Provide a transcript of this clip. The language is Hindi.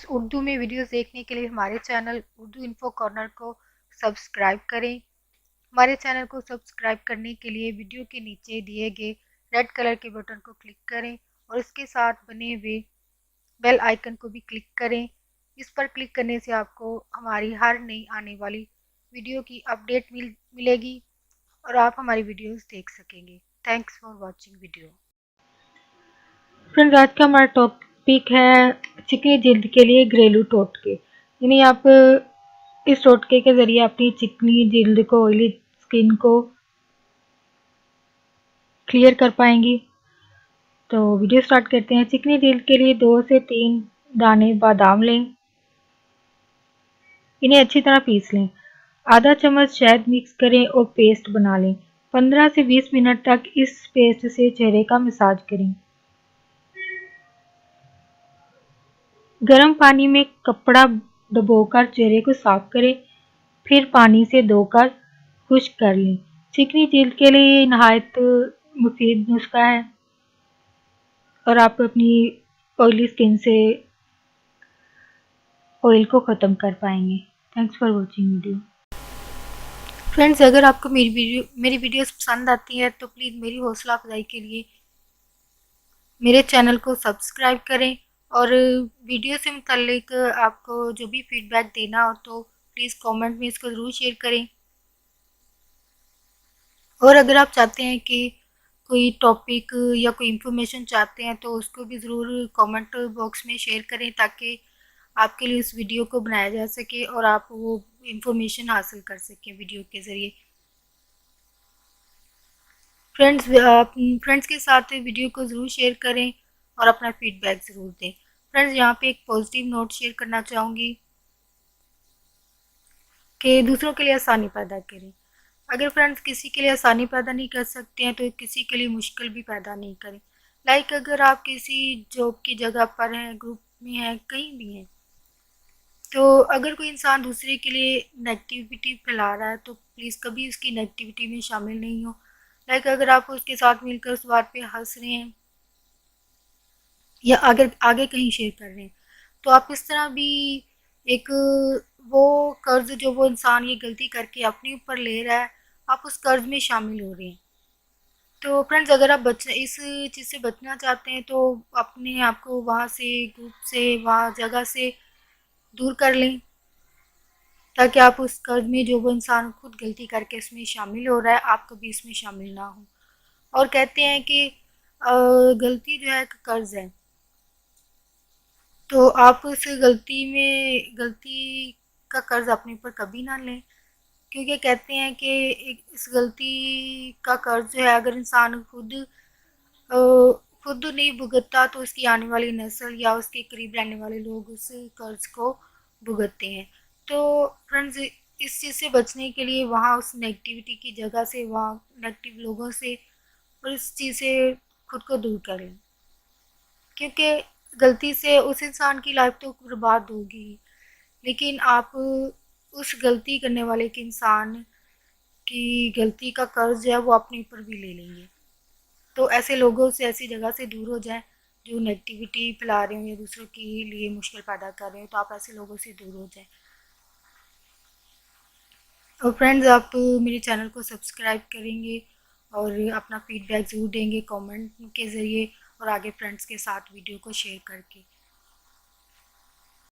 उर्दू में वीडियोस देखने के लिए हमारे चैनल उर्दू इन्फो कॉर्नर को सब्सक्राइब करें। हमारे चैनल को सब्सक्राइब करने के लिए वीडियो के नीचे दिए गए रेड कलर के बटन को क्लिक करें और इसके साथ बने हुए बेल आइकन को भी क्लिक करें। इस पर क्लिक करने से आपको हमारी हर नई आने वाली वीडियो की अपडेट मिलेगी और आप हमारी वीडियोस देख सकेंगे। Thanks for watching video. Friends, आज का हमारा टॉपिक है चिकनी जल्द के लिए घरेलू टोटके। यानी आप इस टोटके के ज़रिए अपनी चिकनी जल्द को, ऑयली स्किन को क्लियर कर पाएंगी। तो वीडियो स्टार्ट करते हैं। चिकनी जल्द के लिए 2 से 3 दाने बादाम लें। इन्हें अच्छी तरह पीस लें। आधा चम्मच शहद मिक्स करें और पेस्ट बना लें। 15 से 20 मिनट तक इस पेस्ट से चेहरे का मसाज करें। गर्म पानी में कपड़ा डुबोकर चेहरे को साफ करें, फिर पानी से धोकर खुश्क कर लें। चिकनी जल्द के लिए नहायत मुफीद नुस्खा है और आप अपनी ऑयली स्किन से ऑयल को ख़त्म कर पाएंगे। Thanks for watching video. Friends, अगर आपको मेरी वीडियोस पसंद आती है तो प्लीज़ मेरी हौसला अफजाई के लिए मेरे चैनल को सब्सक्राइब करें और वीडियो से मुतल्लिक आपको जो भी फीडबैक देना हो तो प्लीज़ कमेंट में इसको ज़रूर शेयर करें। और अगर आप चाहते हैं कि कोई टॉपिक या कोई इन्फॉर्मेशन चाहते हैं तो उसको भी ज़रूर कमेंट बॉक्स में शेयर करें ताकि आपके लिए उस वीडियो को बनाया जा सके और आप वो इन्फॉर्मेशन हासिल कर सकें वीडियो के ज़रिए। फ्रेंड्स के साथ वीडियो को ज़रूर शेयर करें और अपना फीडबैक ज़रूर दें। फ्रेंड्स, यहाँ पे एक पॉजिटिव नोट शेयर करना चाहूँगी कि दूसरों के लिए आसानी पैदा करें। अगर फ्रेंड्स किसी के लिए आसानी पैदा नहीं कर सकते हैं तो किसी के लिए मुश्किल भी पैदा नहीं करें। लाइक अगर आप किसी जॉब की जगह पर हैं, ग्रुप में हैं, कहीं भी हैं, तो अगर कोई इंसान दूसरे के लिए नेगेटिविटी फैला रहा है तो प्लीज़ कभी उसकी नेगेटिविटी में शामिल नहीं हो। लाइक अगर आप उसके साथ मिलकर उस बात पे हंस रहे हैं या आगे आगे कहीं शेयर कर रहे हैं तो आप इस तरह भी एक वो कर्ज जो वो इंसान ये गलती करके अपने ऊपर ले रहा है, आप उस कर्ज में शामिल हो रहे हैं। तो फ्रेंड्स, अगर आप इस चीज़ से बचना चाहते हैं तो अपने आप को वहाँ से, ग्रुप से, वहाँ जगह से दूर कर लें ताकि आप उस कर्ज में जो वो इंसान खुद गलती करके इसमें शामिल हो रहा है आप कभी इसमें शामिल ना हो। और कहते हैं कि गलती जो है एक कर्ज है, तो आप उस गलती का कर्ज अपने ऊपर कभी ना लें, क्योंकि कहते हैं कि इस गलती का कर्ज जो है अगर इंसान खुद नहीं भुगतता तो उसकी आने वाली नस्ल या उसके करीब रहने वाले लोग उस कर्ज को भुगतते हैं। तो फ्रेंड्स, इस चीज़ से बचने के लिए वहाँ उस नेगेटिविटी की जगह से, वहाँ नेगेटिव लोगों से और इस चीज़ से खुद को दूर करें, क्योंकि गलती से उस इंसान की लाइफ तो बर्बाद होगी, लेकिन आप उस गलती करने वाले के इंसान की गलती का कर्ज जो है वो अपने ऊपर भी ले लेंगे। तो ऐसे लोगों से, ऐसी जगह से दूर हो जाएं जो नेगेटिविटी फैला रहे हो या दूसरों के लिए मुश्किल पैदा कर रहे हो, तो आप ऐसे लोगों से दूर हो जाएं। और फ्रेंड्स, आप मेरे चैनल को सब्सक्राइब करेंगे और अपना फीडबैक ज़रूर देंगे कमेंट के ज़रिए और आगे फ्रेंड्स के साथ वीडियो को शेयर करके।